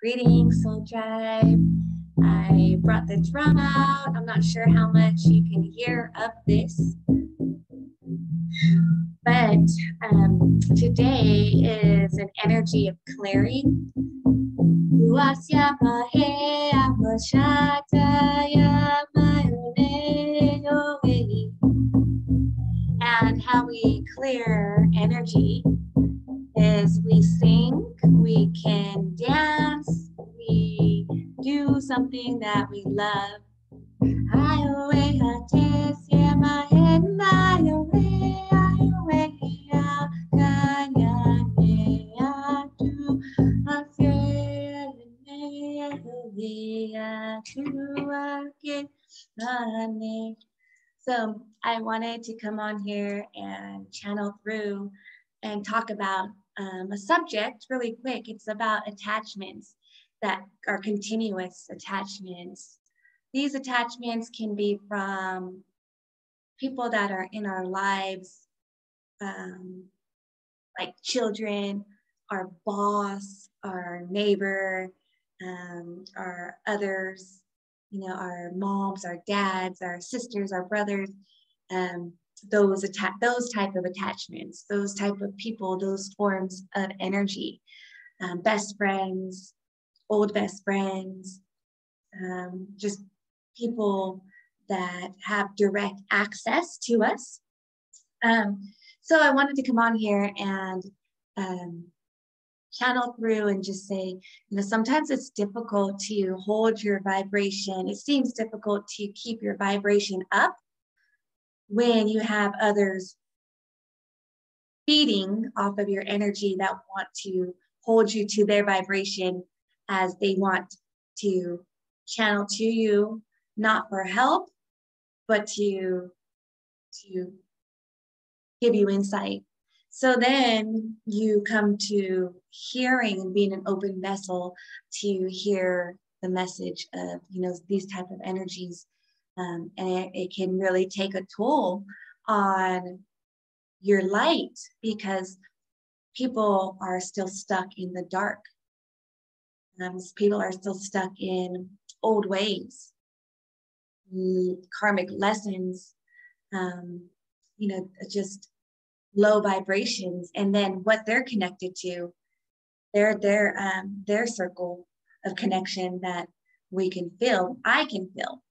Greetings, Soul Tribe. I brought the drum out. I'm not sure how much you can hear of this, but today is an energy of clearing. And how we clear energy is we sing, we can dance, we do something that we love. So I wanted to come on here and channel through and talk about a subject really quick. It's about attachments that are continuous attachments. These attachments can be from people that are in our lives, like children, our boss, our neighbor, our others, you know, our moms, our dads, our sisters, our brothers, those type of attachments, those type of people, those forms of energy, best friends, old best friends, just people that have direct access to us. So I wanted to come on here and channel through and just say, you know, sometimes it's difficult to hold your vibration. It seems difficult to keep your vibration up when you have others feeding off of your energy that want to hold you to their vibration as they want to channel to you, not for help, but to give you insight. So then you come to hearing and being an open vessel to hear the message of, you know, these type of energies. And it can really take a toll on your light because people are still stuck in the dark. People are still stuck in old ways, karmic lessons, you know, just low vibrations. And then what they're connected to, their circle of connection that we can feel, I can feel.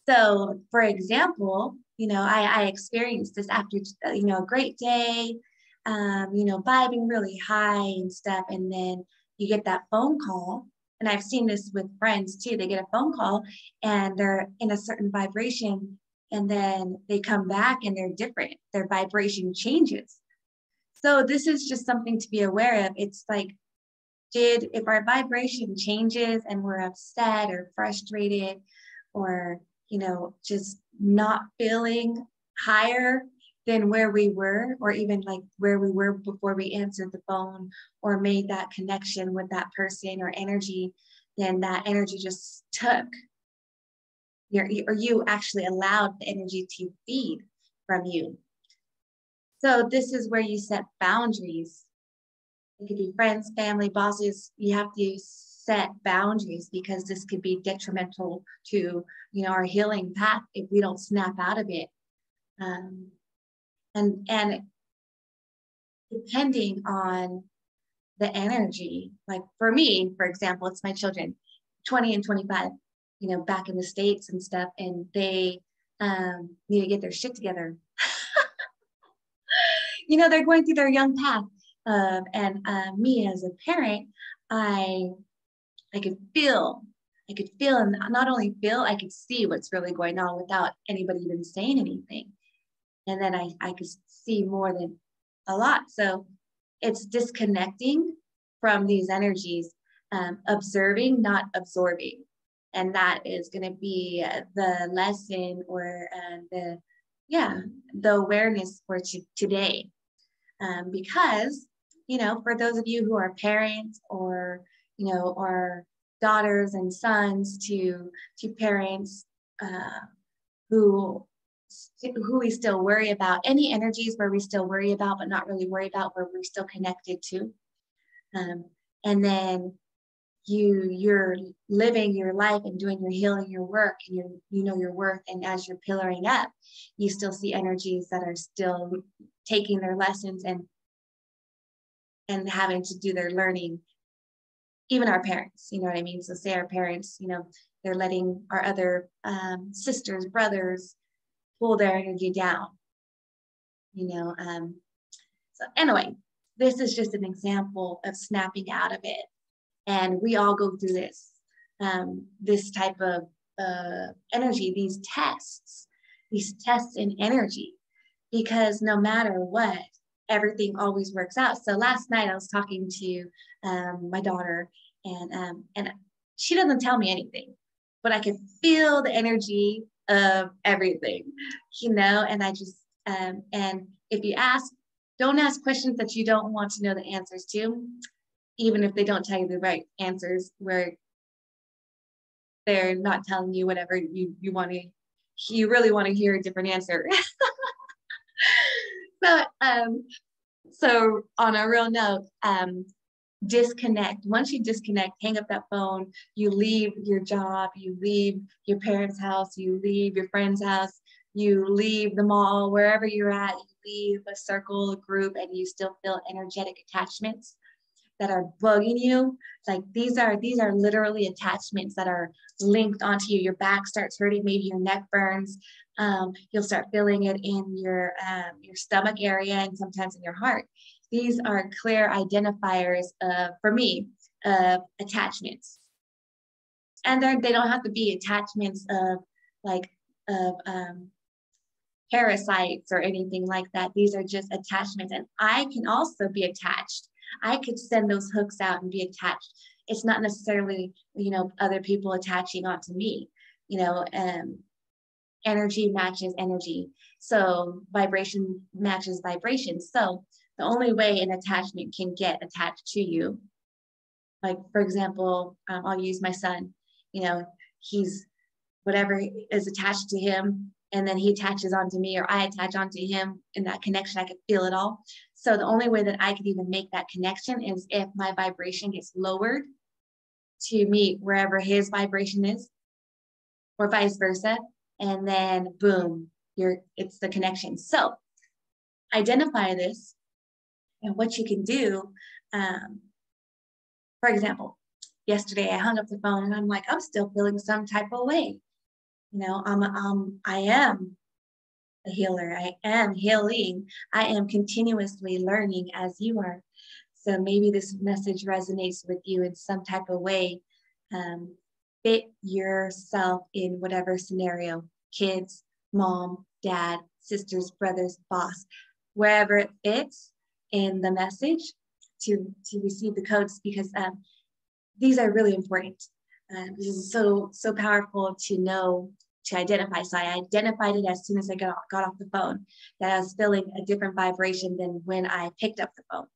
So, for example, you know, I experienced this after, you know, a great day, you know, vibing really high and stuff. And then you get that phone call. And I've seen this with friends too. They get a phone call and they're in a certain vibration. And then they come back and they're different. Their vibration changes. So this is just something to be aware of. It's like, if our vibration changes and we're upset or frustrated or, you know, just not feeling higher than where we were, or even like where we were before we answered the phone or made that connection with that person or energy, then that energy just took, or you actually allowed the energy to feed from you. So this is where you set boundaries. It could be friends, family, bosses. You have to set boundaries because this could be detrimental to, you know, our healing path if we don't snap out of it. And depending on the energy, like for me, for example, it's my children, 20 and 25, you know, back in the States and stuff, and they need to get their shit together. You know, they're going through their young path. And me as a parent, I could feel, and not only feel, I could see what's really going on without anybody even saying anything. And then I could see more than a lot. So it's disconnecting from these energies, observing, not absorbing. And that is going to be the lesson or the awareness for today. Because, you know, for those of you who are parents or, you know, or daughters and sons to parents who we still worry about, any energies where we still worry about, but not really worry about, where we're still connected to. And then you're living your life and doing your healing, your work, and you know your worth. And as you're pillaring up, you still see energies that are still taking their lessons and having to do their learning. Even our parents, you know what I mean? So say our parents, you know, they're letting our other sisters, brothers pull their energy down, you know. So anyway, this is just an example of snapping out of it. And we all go through this type of energy, these tests in energy, because no matter what, everything always works out. So last night I was talking to my daughter, and she doesn't tell me anything, but I could feel the energy of everything, you know. And I just and if you ask, don't ask questions that you don't want to know the answers to, even if they don't tell you the right answers, where they're not telling you whatever you really want to hear a different answer. So on a real note, disconnect. Once you disconnect, hang up that phone, you leave your job, you leave your parents' house, you leave your friend's house, you leave the mall, wherever you're at, you leave a circle, a group, and you still feel energetic attachments that are bugging you. Like these are literally attachments that are linked onto you. Your back starts hurting, maybe your neck burns. You'll start feeling it in your stomach area and sometimes in your heart. These are clear identifiers for me, of attachments. And they don't have to be attachments of parasites or anything like that. These are just attachments. And I can also be attached. I could send those hooks out and be attached. It's not necessarily, you know, other people attaching onto me, you know. Energy matches energy. So vibration matches vibration. So the only way an attachment can get attached to you, like for example, I'll use my son, you know, he's whatever is attached to him, and then he attaches onto me, or I attach onto him. In that connection, I could feel it all. So the only way that I could even make that connection is if my vibration gets lowered to meet wherever his vibration is, or vice versa. And then boom, it's the connection. So identify this, and what you can do. For example, yesterday I hung up the phone and I'm like, I'm still feeling some type of way. You know, I am a healer. I am healing. I am continuously learning as you are. So maybe this message resonates with you in some type of way. Fit yourself in whatever scenario, kids, mom, dad, sisters, brothers, boss, wherever it fits in the message to receive the codes, because these are really important. This is so powerful to know, to identify. So I identified it as soon as I got off the phone, that I was feeling a different vibration than when I picked up the phone.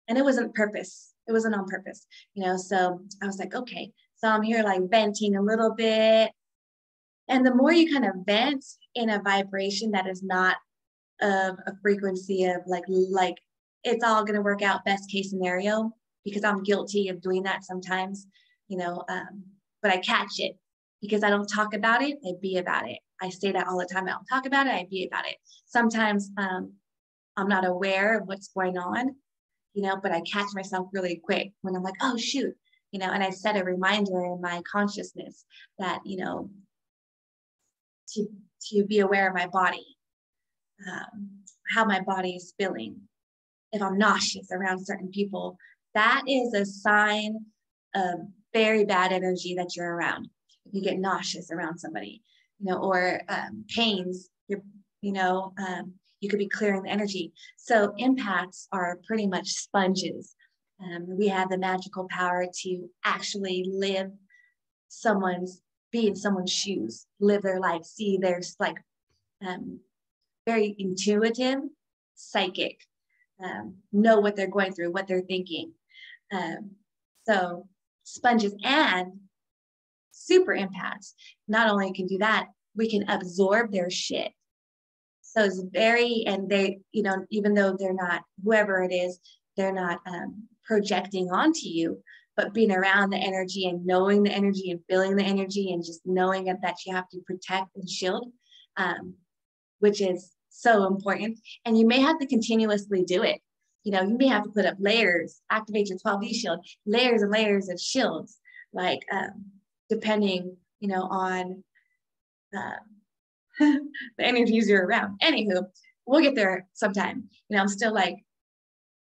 And it wasn't purpose. It wasn't on purpose, you know. So I was like, okay, so I'm here like venting a little bit. And the more you kind of vent in a vibration that is not of a frequency of like it's all going to work out, best case scenario, because I'm guilty of doing that sometimes, you know, but I catch it because I don't talk about it, I be about it. I say that all the time. I don't talk about it, I be about it. Sometimes I'm not aware of what's going on, you know, but I catch myself really quick when I'm like, oh, shoot, you know, and I set a reminder in my consciousness that, you know, to be aware of my body, how my body is feeling. If I'm nauseous around certain people, that is a sign of very bad energy that you're around. If you get nauseous around somebody, you know, or pains, you could be clearing the energy. So empaths are pretty much sponges. We have the magical power to actually be in someone's shoes, live their life, see their like very intuitive, psychic, know what they're going through, what they're thinking. So sponges and super empaths not only can do that, we can absorb their shit. So it's and they, you know, even though they're not, whoever it is, projecting onto you, but being around the energy and knowing the energy and feeling the energy and just knowing that you have to protect and shield, which is so important. And you may have to continuously do it. You know, you may have to put up layers, activate your 12V shield, layers and layers of shields, like depending, you know, on the energies you're around. Anywho, we'll get there sometime. You know, I'm still like,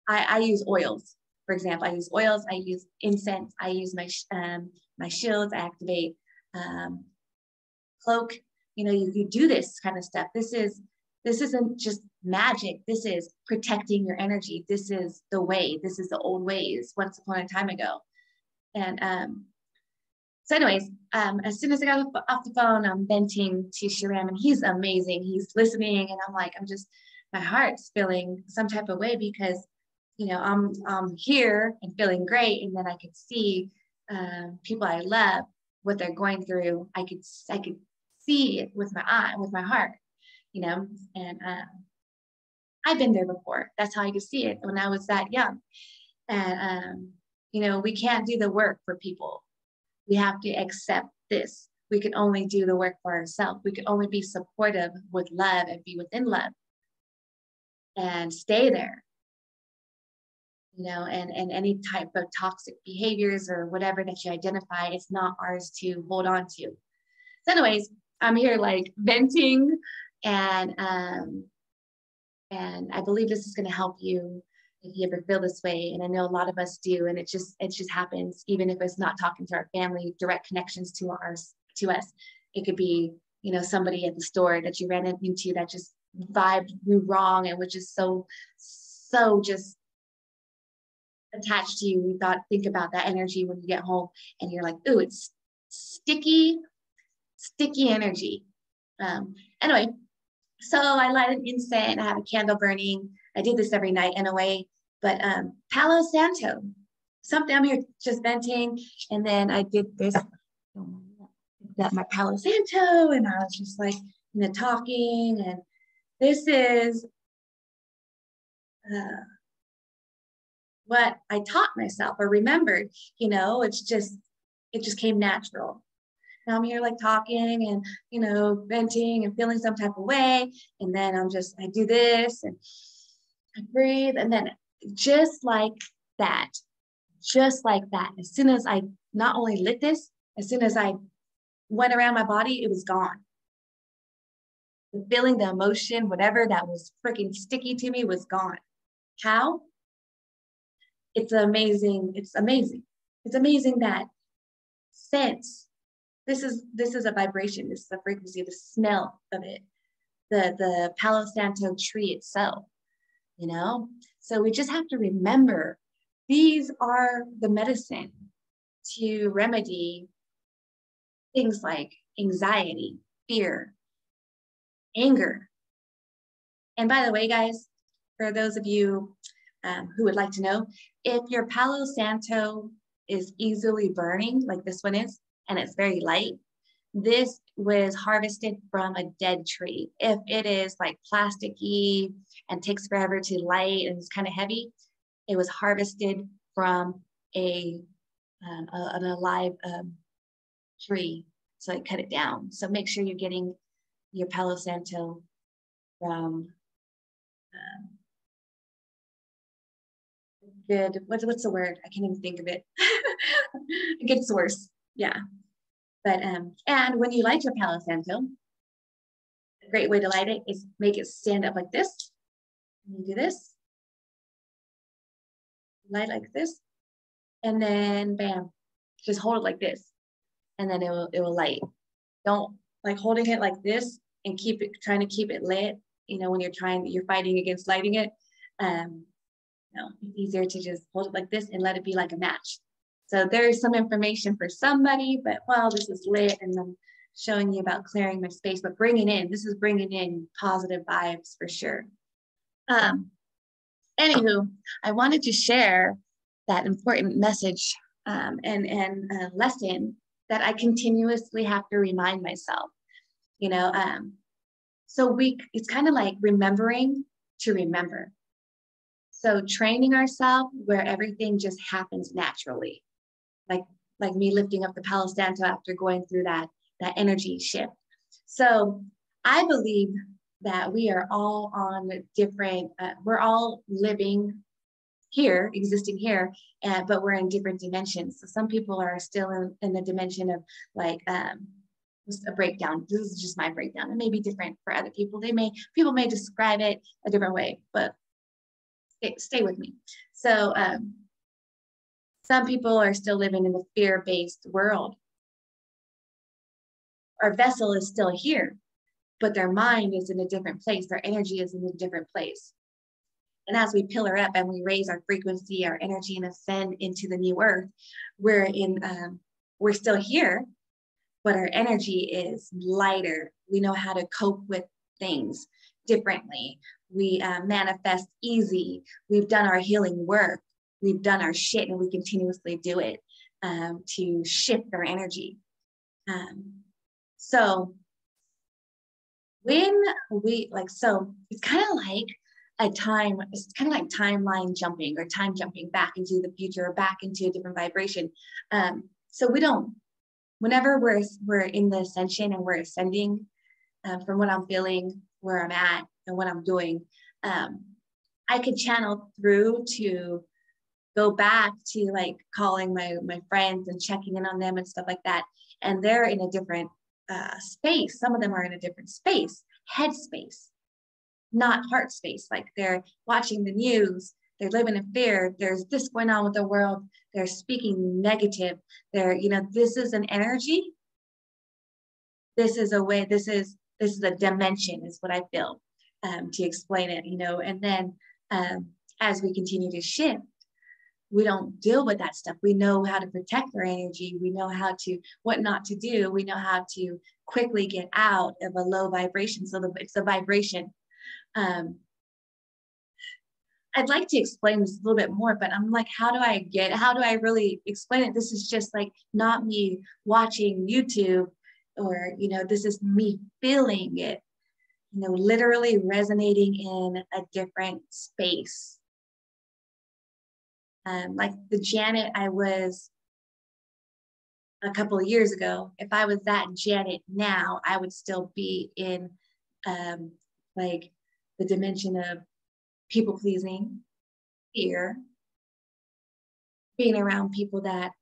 I use oils, for example. I use oils, I use incense, I use my shields, I activate cloak. You know, you do this kind of stuff. This isn't just magic. This is protecting your energy. This is the way. This is the old ways once upon a time ago. And so anyways, as soon as I got off the phone, I'm venting to Shiram, and he's amazing. He's listening, and I'm like, my heart's feeling some type of way because, you know, I'm here and feeling great, and then I could see people I love, what they're going through. I could see it with my eye, with my heart, you know, and I've been there before. That's how I could see it when I was that young. And you know, we can't do the work for people. We have to accept this. We can only do the work for ourselves. We can only be supportive with love and be within love and stay there. You know, and any type of toxic behaviors or whatever that you identify, it's not ours to hold on to. So anyways, I'm here like venting, and I believe this is going to help you if you ever feel this way. And I know a lot of us do, and it just happens, even if it's not talking to our family, direct connections to us. It could be, you know, somebody at the store that you ran into that just vibed you wrong and was just so just attached to you. Think about that energy when you get home and you're like, ooh, it's sticky energy. Anyway, so I light an incense, I have a candle burning. I do this every night in a way, but Palo Santo, something. I'm here just venting, and then I did this, got my Palo Santo, and I was just like, you know, talking, and this is what I taught myself or remembered. You know, it just came natural. Now I'm here like talking and, you know, venting and feeling some type of way. And then I do this and I breathe. And then just like that, as soon as I not only lit this, as soon as I went around my body, it was gone. The feeling, the emotion, whatever that was freaking sticky to me was gone. How? It's amazing. It's amazing. It's amazing that sense. This is a vibration. This is a frequency, the smell of it, the Palo Santo tree itself, you know? So we just have to remember these are the medicine to remedy things like anxiety, fear, anger. And by the way, guys, for those of you who would like to know, if your Palo Santo is easily burning, like this one is, and it's very light, this was harvested from a dead tree. If it is like plasticky and takes forever to light and it's kind of heavy, it was harvested from an alive tree. So I cut it down. So make sure you're getting your Palo Santo from good, what's the word? I can't even think of it. A good source. Yeah. But and when you light your Palo Santo, a great way to light it is make it stand up like this. And you do this, light like this, and then bam, just hold it like this, and then it will light. Don't like holding it like this and trying to keep it lit. You know, when you're fighting against lighting it. No, it's easier to just hold it like this and let it be like a match. So there's some information for somebody, but while this is lit and I'm showing you about clearing my space, but this is bringing in positive vibes for sure. Anywho, I wanted to share that important message and lesson that I continuously have to remind myself, you know, so it's kind of like remembering to remember. So training ourselves where everything just happens naturally, like me lifting up the Palo Santo after going through that energy shift. So I believe that we are all on different, we're all living here, existing here, but we're in different dimensions. So some people are still in the dimension of like just a breakdown. This is just my breakdown. It may be different for other people. People may describe it a different way, but stay with me. So some people are still living in the fear-based world. Our vessel is still here, but their mind is in a different place. Their energy is in a different place. And as we pillar up and we raise our frequency, our energy, and ascend into the new earth, we're still here, but our energy is lighter. We know how to cope with things differently. We manifest easy. We've done our healing work. We've done our shit, and we continuously do it to shift our energy. So when we so it's kind of like it's kind of like timeline jumping or time jumping back into the future or back into a different vibration. So whenever we're in the ascension and we're ascending, from what I'm feeling, where I'm at and what I'm doing, I could channel through to go back to like calling my friends and checking in on them and stuff like that. And they're in a different space. Some of them are in a different space, head space, not heart space. Like they're watching the news, they're living in fear. There's this going on with the world. They're speaking negative. This is an energy. This is a way, this is a dimension is what I feel to explain it, and then as we continue to shift, we don't deal with that stuff. We know how to protect our energy. We know what not to do. We know how to quickly get out of a low vibration. So it's a vibration. I'd like to explain this a little bit more, but I'm like, how do I really explain it? This is just like not me watching YouTube or, this is me feeling it, literally resonating in a different space. Like the Janet I was a couple of years ago, if I was that Janet now, I would still be in like the dimension of people pleasing, fear, being around people that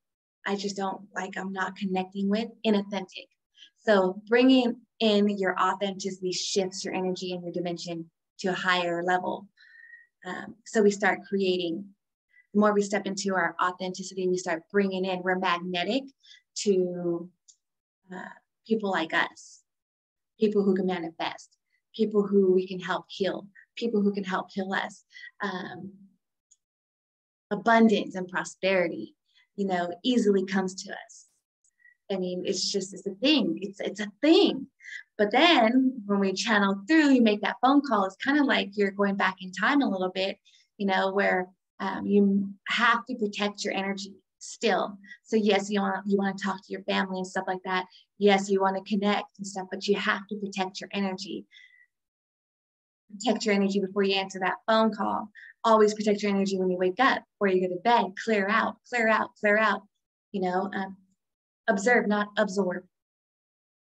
I just don't like, I'm not connecting with, inauthentic. So bringing in your authenticity shifts your energy and your dimension to a higher level. So we start creating. The more we step into our authenticity, we start bringing in, we're magnetic to people like us, people who can manifest, people who we can help heal, people who can help heal us. Abundance and prosperity, easily comes to us. I mean, it's a thing. It's a thing. But then when we channel through, you make that phone call, it's kind of like you're going back in time a little bit, where you have to protect your energy still. So yes, you want to talk to your family and stuff like that. Yes, you want to connect and stuff, but you have to protect your energy. Protect your energy before you answer that phone call. Always protect your energy when you wake up, before you go to bed. Clear out, clear out, clear out. Observe, not absorb.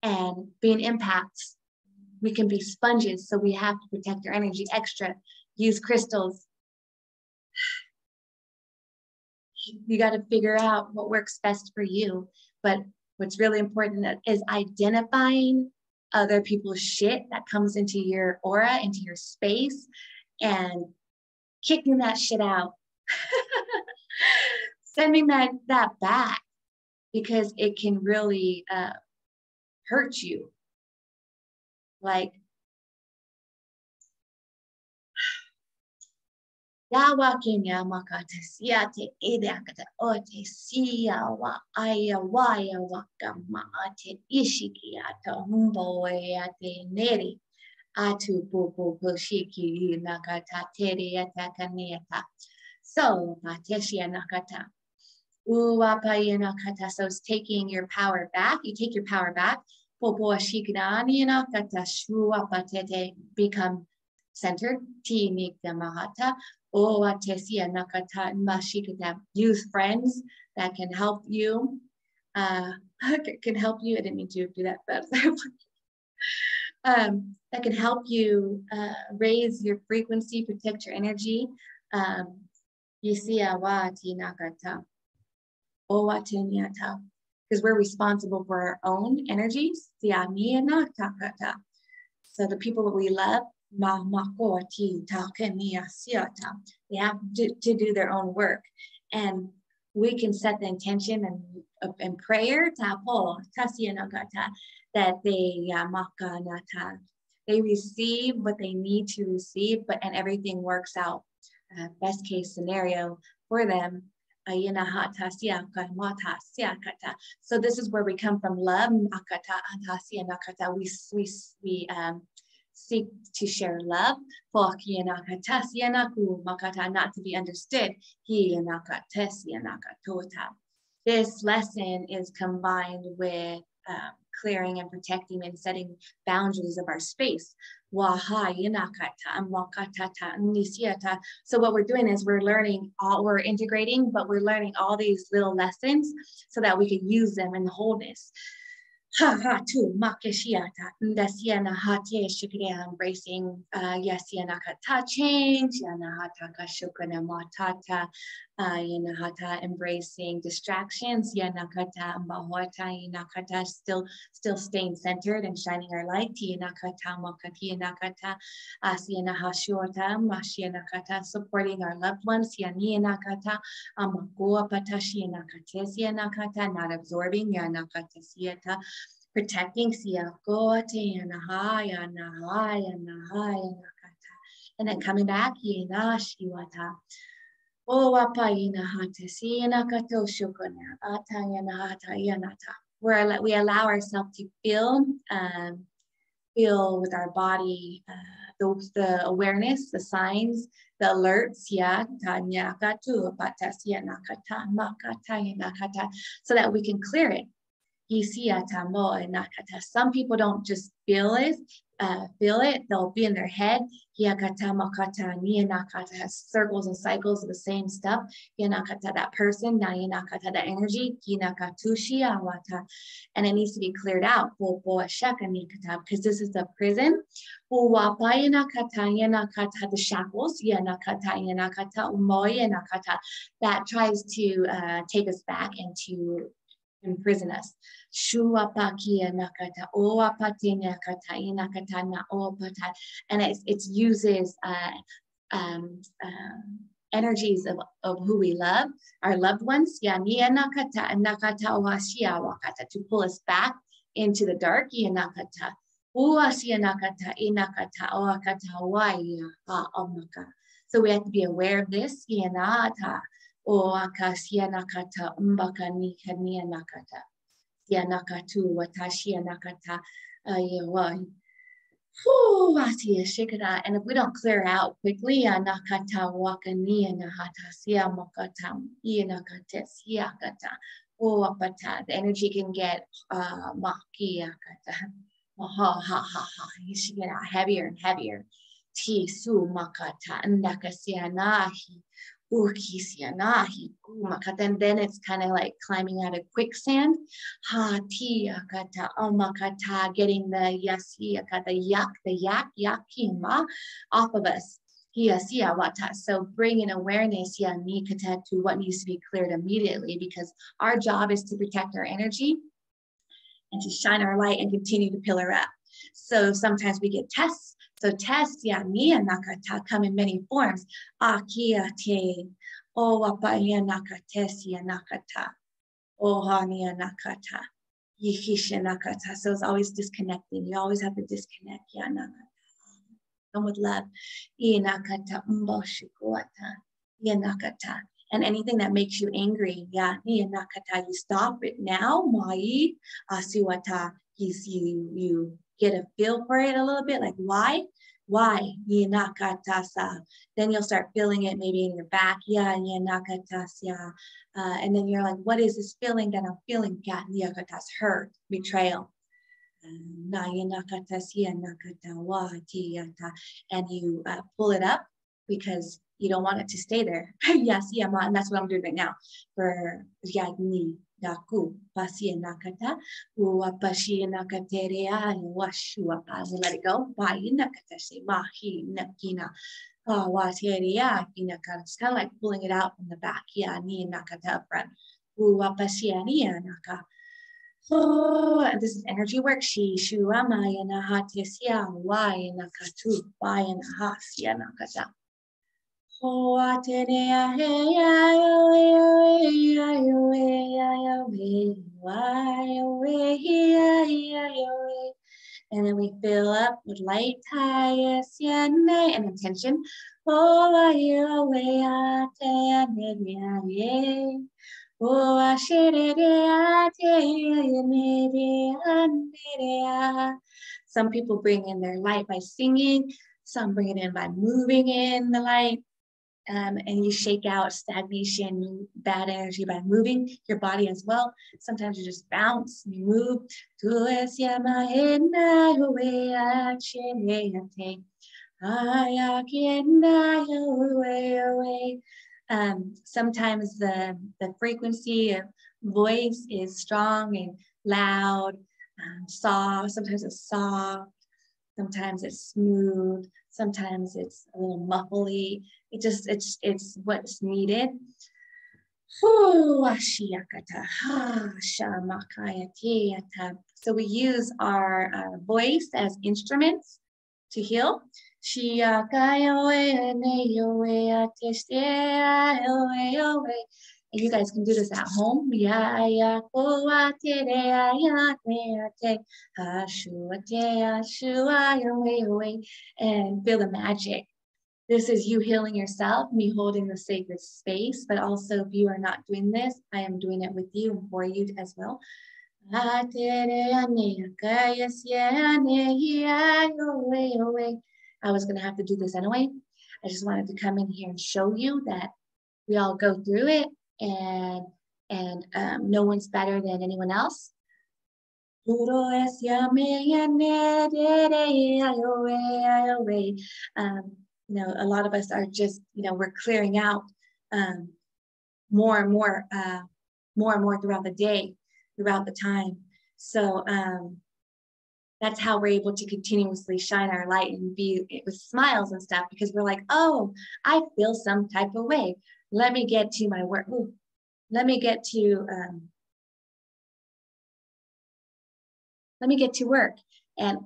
And being empaths, we can be sponges, so we have to protect our energy extra. Use crystals. You got to figure out what works best for you. But what's really important is identifying other people's shit that comes into your aura, into your space, and kicking that shit out. Sending that back, because it can really hurt you. Like, Yawa Kenya Makata Siate Edakata Ote Siawa Aya Waya Wakama Ate Ishikiata Humboyate Neri Atu Popo Poshiki Nakata Teriata Kaneta. So Nateshia Nakata. Uwapayana So it's taking your power back. You take your power back. Popo Shikidani Nakata Shuapatete become centered. Ti Nikta Mahata. Use friends that can help you. Can help you. I didn't mean to do that, but that can help you raise your frequency, protect your energy. Because we're responsible for our own energies. So the people that we love, they have to do their own work. And we can set the intention and prayer that they receive what they need to receive, and everything works out. Best case scenario for them. So this is where we come from love. We seek to share love, not to be understood. This lesson is combined with clearing and protecting and setting boundaries of our space. So what we're doing is we're integrating, but we're learning all these little lessons so that we can use them in the wholeness. Embracing embracing distractions, still staying centered and shining our light, supporting our loved ones, not absorbing, protecting, and then coming back, where we allow ourselves to feel with our body the awareness, the signs, the alerts, so that we can clear it. Some people don't just feel it, they'll be in their head. Circles and cycles of the same stuff. That person, that energy, and it needs to be cleared out because this is the prison. The shackles that tries to take us back and to imprison us. And it uses energies of who we love, our loved ones, to pull us back into the dark. So we have to be aware of this. And if we don't clear out quickly, the energy can get heavier and heavier. And then it's kind of like climbing out of quicksand. Getting the yak off of us. So bringing awareness to what needs to be cleared immediately, because our job is to protect our energy and to shine our light and continue to pillar up. So sometimes we get tests. So tests, come in many forms. So it's always disconnecting. You always have to disconnect. Come with love. And anything that makes you angry, you stop it now. You get a feel for it a little bit, like why? Then you'll start feeling it maybe in your back, and then you're like, what is this feeling that I'm feeling? Hurt, betrayal. And you pull it up, because You don't want it to stay there. Yes, yeah, and that's what I'm doing right now. For Yagni Daku, Pasi Nakata, Uapashi Nakateria, Washuapa, let it go. Bai Nakatashi, Mahi Nakina, Wateria, Inaka. It's kind of like pulling it out from the back. Yeah, Ni Nakata up front. Uapashi Naka. Oh, this is energy work. She Shuamaya Nahatia, Y Nakatu, Y Nahasia Nakata. And then we fill up with light, and intention. Some people bring in their light by singing. Some bring it in by moving in the light. And you shake out stagnation, bad energy by moving your body as well. Sometimes you just bounce, you move. Sometimes the frequency of voice is strong and loud, soft. Sometimes it's soft. Sometimes it's smooth. Sometimes it's a little muffly. It's what's needed. So we use our voice as instruments to heal. And you guys can do this at home. And feel the magic. This is you healing yourself, me holding the sacred space, but also if you are not doing this, I am doing it with you and for you as well. I was going to have to do this anyway. I just wanted to come in here and show you that we all go through it, and no one's better than anyone else. A lot of us are just, we're clearing out more and more throughout the day, throughout the time. So that's how we're able to continuously shine our light and be with smiles and stuff, because we're like, oh, I feel some type of way. Let me get to my work. Ooh, let me get to work and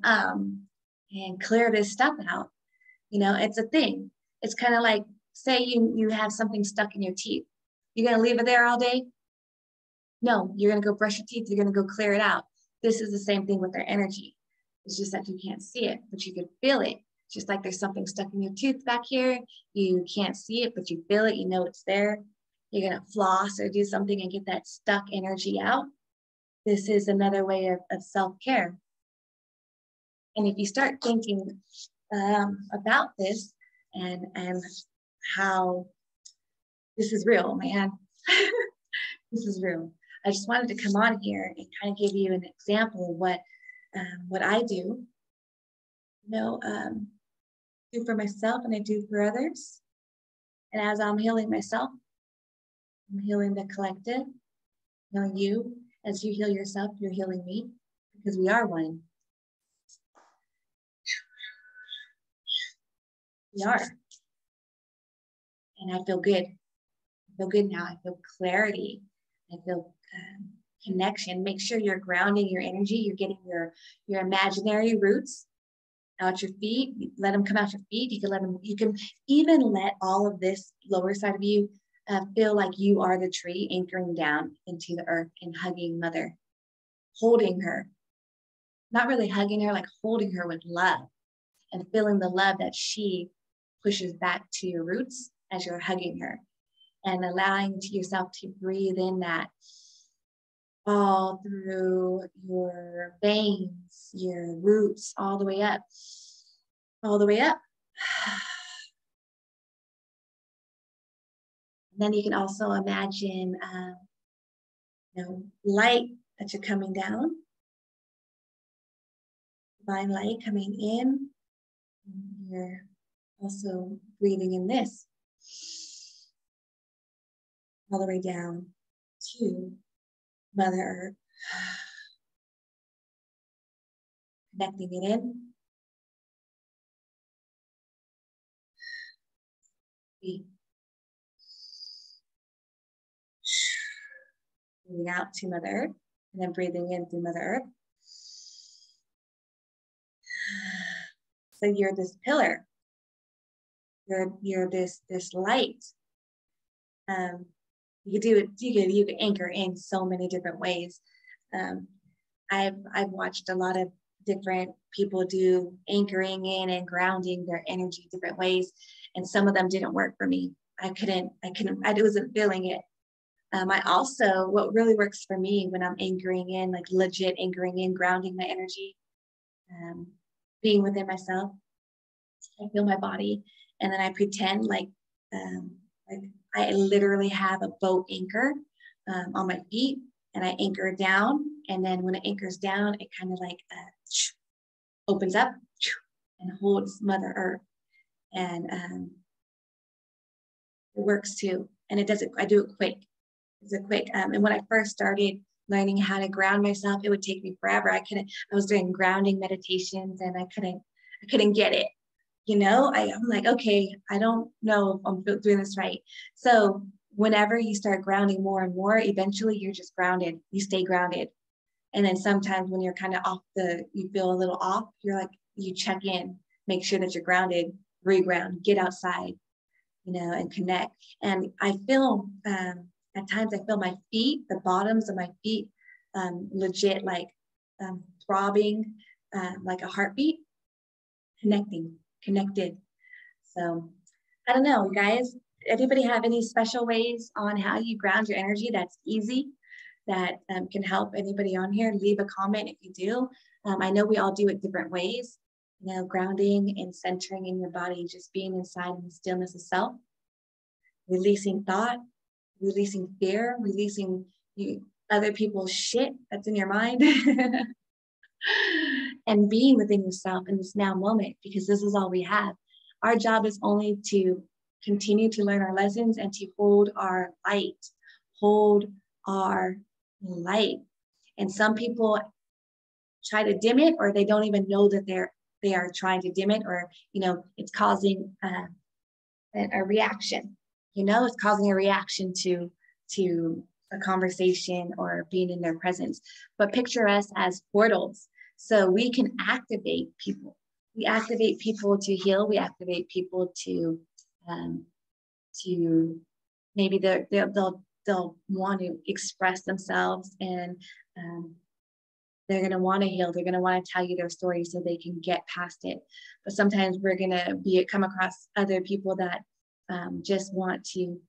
clear this stuff out. It's a thing. It's kind of like, say you have something stuck in your teeth. You're going to leave it there all day? No, you're going to go brush your teeth. You're going to go clear it out. This is the same thing with our energy. It's just that you can't see it, but you can feel it. Just like there's something stuck in your tooth back here. You can't see it, but you feel it. You know it's there. You're going to floss or do something and get that stuck energy out. This is another way of self-care. And if you start thinking about this and how this is real, man. This is real. I just wanted to come on here and kind of give you an example of what I do. Do for myself and I do for others. And as I'm healing myself, I'm healing the collective. You, as you heal yourself, you're healing me, because we are one. We are. And I feel good. I feel good now. I feel clarity. I feel connection. Make sure you're grounding your energy. You're getting your imaginary roots out your feet. Let them come out your feet. You can even let all of this lower side of you feel like you are the tree anchoring down into the earth and hugging Mother, holding her. Not really hugging her, like holding her with love and feeling the love that she pushes back to your roots as you're hugging her, and allowing yourself to breathe in that all through your veins, your roots, all the way up, all the way up. And then you can also imagine, light that you're coming down, divine light coming in. You're also breathing in this. all the way down to Mother Earth. Connecting it in. Breathing out to Mother Earth, and then breathing in through Mother Earth. So you're this pillar. You're this light. You could do it. You could anchor in so many different ways. I've watched a lot of different people do anchoring in and grounding their energy different ways, and some of them didn't work for me. I wasn't feeling it. I also, what really works for me when I'm anchoring in, like legit anchoring in, grounding my energy, being within myself, I feel my body, and then I pretend like I literally have a boat anchor on my feet, and I anchor it down, and then when it anchors down, it kind of like opens up and holds Mother Earth, and it works too. And it does it. I do it quick. It's a quick. And when I first started learning how to ground myself, it would take me forever. I was doing grounding meditations, and I couldn't get it. You know, I'm like, okay, I don't know if I'm doing this right. So whenever you start grounding more and more, eventually you're just grounded. You stay grounded. And then sometimes when you're kind of you feel a little off, you're like, you check in, make sure that you're grounded, reground, get outside, you know, and connect. And I feel, at times I feel my feet, the bottoms of my feet, legit like throbbing, like a heartbeat, connected. So I don't know, guys, anybody have any special ways on how you ground your energy that's easy, that can help anybody on here? Leave a comment if you do. I know we all do it different ways, you know, grounding and centering in your body, just being inside in the stillness of self, releasing thought, releasing fear, releasing other people's shit that's in your mind, and being within yourself in this now moment, because this is all we have. Our job is only to continue to learn our lessons and to hold our light. And some people try to dim it, or they don't even know that they are trying to dim it, or, you know, it's causing a reaction. You know, it's causing a reaction to a conversation or being in their presence. But picture us as portals. So we can activate people. We activate people to heal. We activate people to maybe they'll want to express themselves, and they're going to want to heal. They're going to want to tell you their story so they can get past it. But sometimes we're going to come across other people that just want to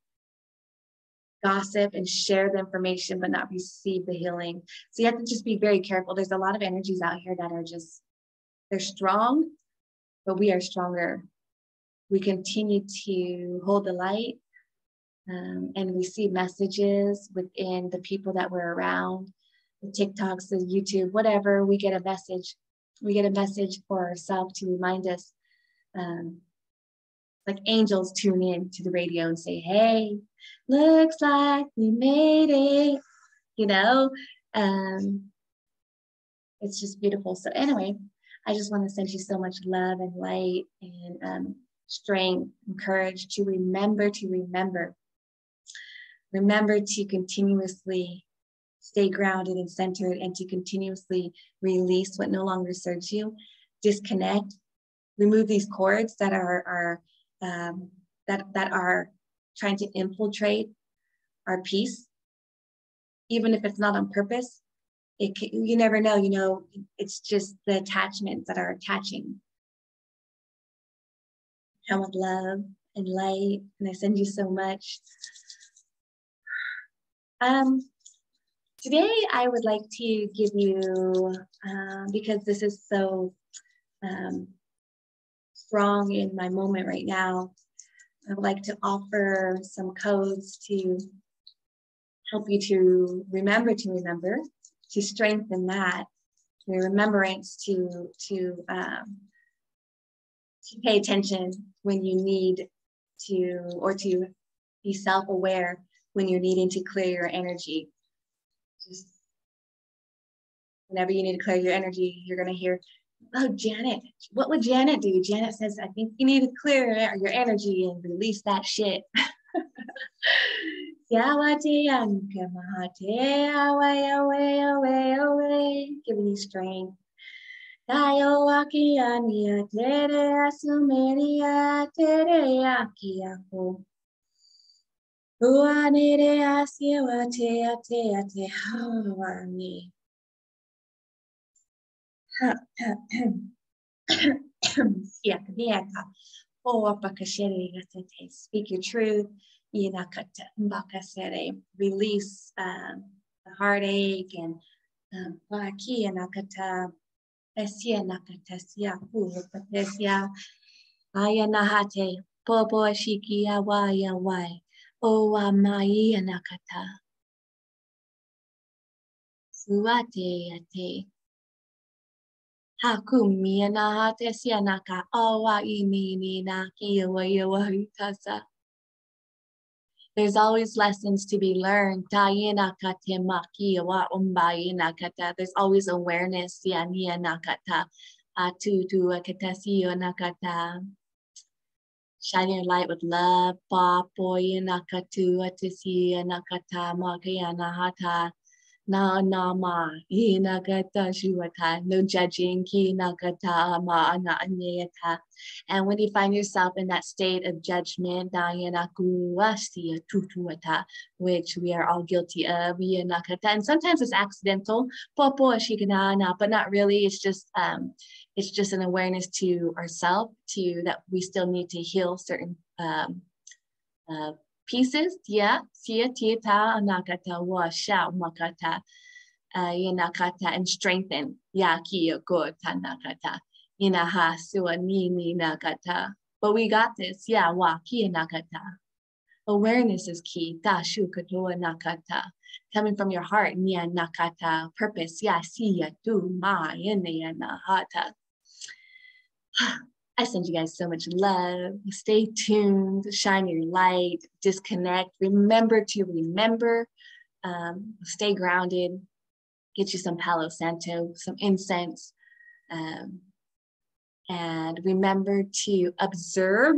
gossip and share the information, but not receive the healing. So you have to just be very careful. There's a lot of energies out here that are they're strong, but we are stronger. We continue to hold the light and receive messages within the people that we're around, the TikToks, the YouTube, whatever. We get a message. We get a message for ourselves to remind us, like angels tune in to the radio and say, hey, looks like we made it, you know. It's just beautiful. So anyway, I just want to send you so much love and light and strength and courage to remember to continuously stay grounded and centered, and to continuously release what no longer serves you. Disconnect, remove these cords that are trying to infiltrate our peace, even if it's not on purpose. You never know, you know, it's just the attachments that are attaching. Come with love and light, and I send you so much. Today I would like to give you, because this is so strong in my moment right now, I would like to offer some codes to help you to remember, to strengthen that, your remembrance, to pay attention when you need to be self-aware when you're needing to clear your energy. Just whenever you need to clear your energy, you're going to hear, oh, Janet, what would Janet do? Janet says, I think you need to clear your energy and release that shit. Giving you strength. Speak your truth. Release the heartache and Ayanahate, Popo Shiki Awaya Wai, Owa Mai Anakata, Suate Ate, Hakumi Anahate Sianaka, Awa Imini Naki Awaya Tasa. There's always lessons to be learned. There's always awareness. Shine your light with love. No judging. And when you find yourself in that state of judgment, which we are all guilty of, and sometimes it's accidental, but not really. It's just an awareness to ourselves, that we still need to heal certain pieces, and strengthen, but we got this, awareness is key, coming from your heart, purpose, I send you guys so much love. Stay tuned, shine your light, disconnect, remember to remember, stay grounded, get you some Palo Santo, some incense, and remember to observe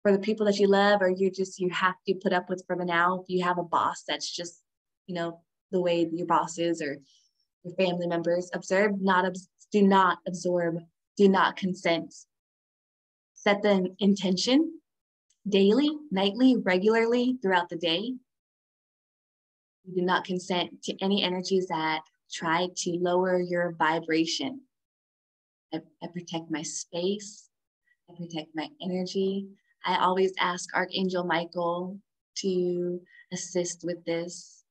for the people that you love, or you have to put up with for the now. If you have a boss that's just, the way your boss is, or your family members, observe, do not absorb, do not consent. Set the intention daily, nightly, regularly throughout the day. You do not consent to any energies that try to lower your vibration. I protect my space. I protect my energy. I always ask Archangel Michael to assist with this,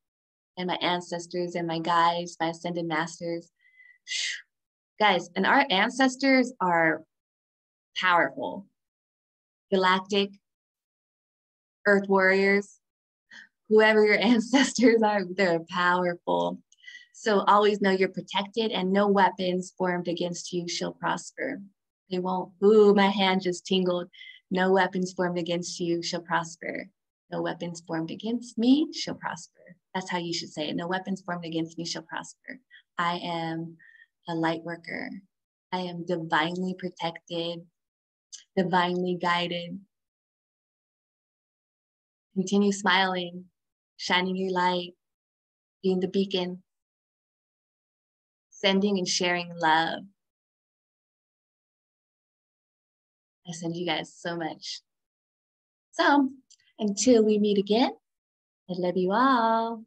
and my ancestors and my guides, my ascended masters. Guys, and our ancestors are powerful. Galactic, earth warriors, whoever your ancestors are, they're powerful. So always know you're protected, and no weapons formed against you shall prosper. They won't. Ooh, my hand just tingled. No weapons formed against you shall prosper. No weapons formed against me shall prosper. That's how you should say it. No weapons formed against me shall prosper. I am a light worker. I am divinely protected, divinely guided. Continue smiling, shining your light, being the beacon, sending and sharing love. I send you guys so much. So until we meet again, I love you all.